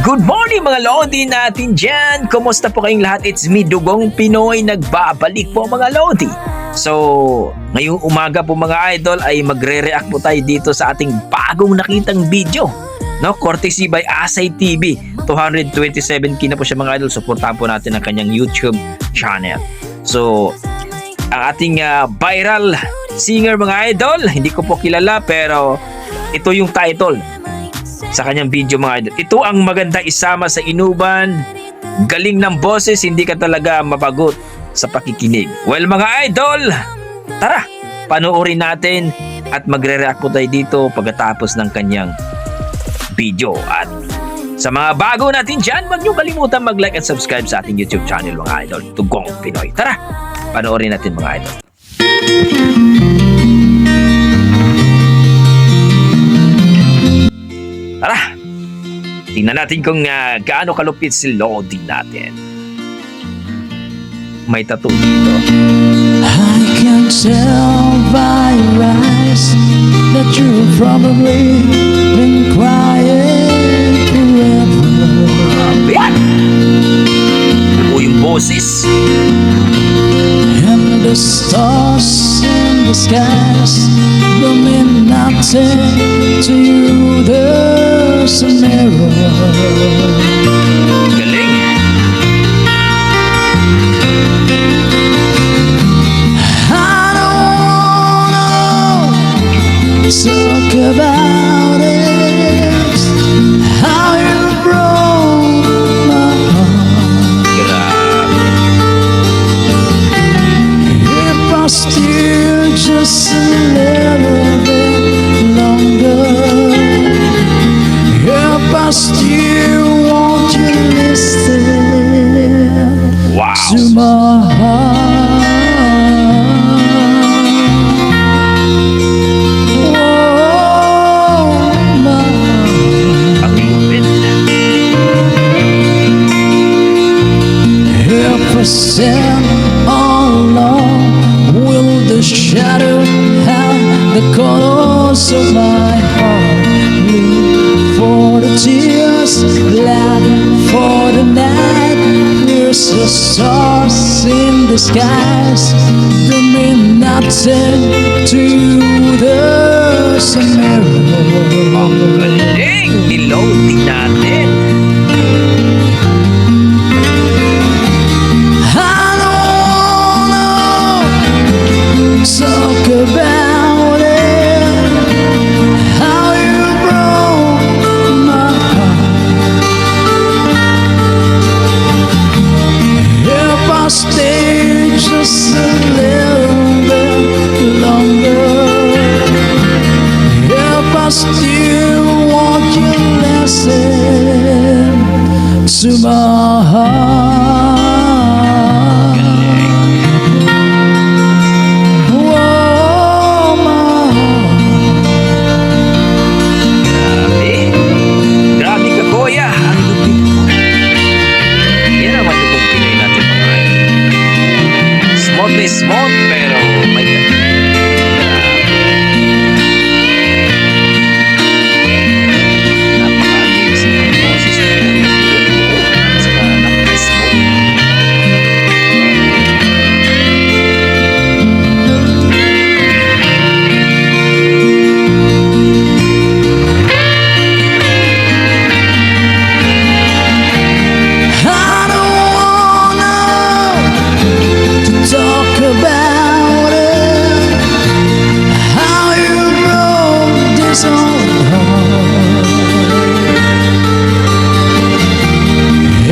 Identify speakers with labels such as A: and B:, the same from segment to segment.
A: Good morning mga Lodi natin dyan! Kumusta po kayong lahat? It's me, Dugong Pinoy, nagbabalik po mga Lodi. So, ngayong umaga po mga idol ay magre-react po tayo dito sa ating bagong nakitang video. No, courtesy by Asay TV. 227k na po siya mga idol. Supportahan po natin ang kanyang YouTube channel. So, ang ating viral singer mga idol, hindi ko po kilala pero ito yung title sa kanyang video mga idol. Ito ang maganda isama sa inuban. Galing ng boses, hindi ka talaga mapagot sa pakikinig. Well mga idol, tara, panoorin natin at magre-react po tayo dito pagkatapos ng kanyang video. At sa mga bago natin dyan, huwag niyo kalimutan mag-like at subscribe sa ating YouTube channel mga idol, Dugong Pinoy. Tara, panoorin natin mga idol. Tara, tingnan natin kung gaano kalupit si Lodi natin. May tattoo dito.
B: I can tell by your eyes that you've probably been crying forever.
A: Yan! O yung boses.
B: And the stars in the skies don't mean nothing to you. There's a mirror.
A: Galing.
B: I don't wanna talk about it, how you broke my heart.
A: Grabe.
B: If I still just a little bit longer, if I still want you to listen
A: Wow.
B: to my heart.
A: Ang lupit.
B: If I stand all alone, will the shadow have the colors of my heart? Blue for the tears, black for the night. There's the stars in the skies, don't mean nothing to you. There's a mirror.
A: Ang galing ni Lodi natin.
B: I don't wanna talk about it, how you broke my heart. If I stay just a little bit longer, if I still want you to listen to my heart. Whoa, my heart.
A: Grabe. Grabe ka, Kuya. Ang lupit mo. Yan ang Dugong Pinoy natin mga idol. Smooth na smooth, pero may grabe. Napaka-amazing ng boses na yan. Saka napaka-smooth.
B: I don't wanna talk about it, how you broke this old heart.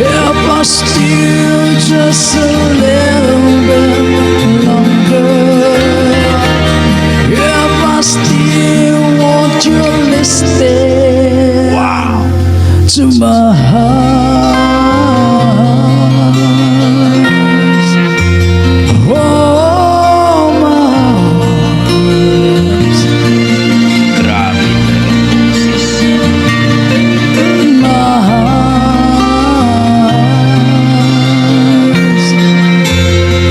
B: If I still just a little bit longer, if I still want you to listen
A: Wow.
B: to my heart. Oh, my heart.
A: Grabe talaga ang boses.
B: My heart.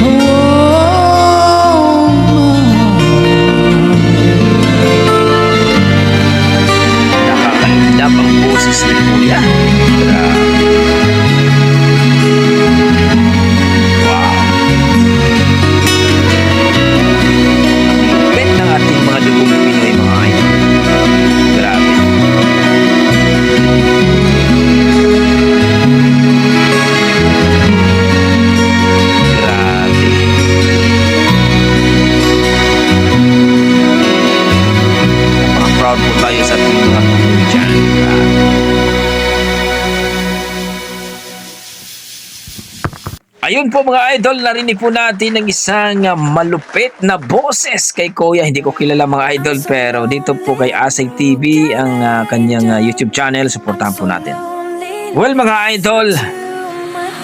B: Oh, my heart.
A: Nakakalindap ang boses ni Kuya. Grabe. Ayun po mga idol, narinig po natin ng isang malupit na boses kay Kuya. Hindi ko kilala mga idol, pero dito po kay Asay TV ang kanyang YouTube channel. Supportahan po natin. Well mga idol,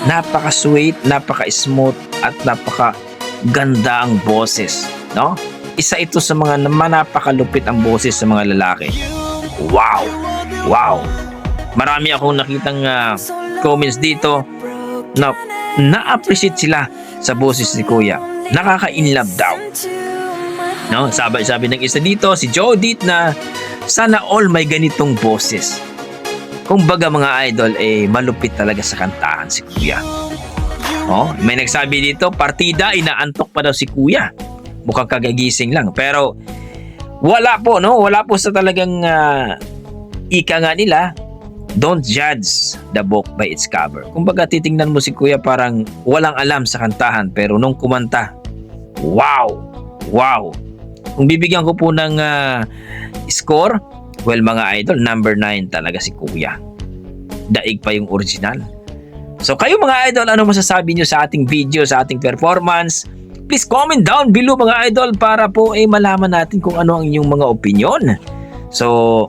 A: napaka-sweet, napaka-smooth at napaka-ganda ang boses, no? Isa ito sa mga napakalupit ang boses sa mga lalaki. Wow! Wow! Marami akong nakitang comments dito na na-appreciate sila sa boses ni Kuya. Nakaka-inlove daw. No, sabi ng isa dito, si Jodit, na sana all may ganitong boses. Kung baga mga idol, malupit talaga sa kantahan si Kuya. Oh, may nagsabi dito, partida, inaantok pa daw si Kuya. Mukhang kagagising lang. Pero wala po, no? Wala po sa talagang ika nga nila, don't judge the book by its cover. Kumbaga titingnan mo si Kuya parang walang alam sa kantahan, pero nung kumanta, wow! Wow! Kung bibigyan ko po ng score, well mga idol, number 9 talaga si Kuya. Daig pa yung original. So kayo mga idol, ano masasabi nyo sa ating video, sa ating performance? Please comment down below mga idol para po malaman natin kung ano ang inyong mga opinion. So,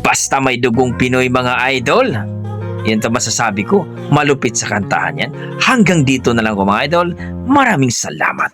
A: basta may dugong Pinoy mga idol, yan to masasabi ko, malupit sa kantahan yan. Hanggang dito na lang ko mga idol. Maraming salamat.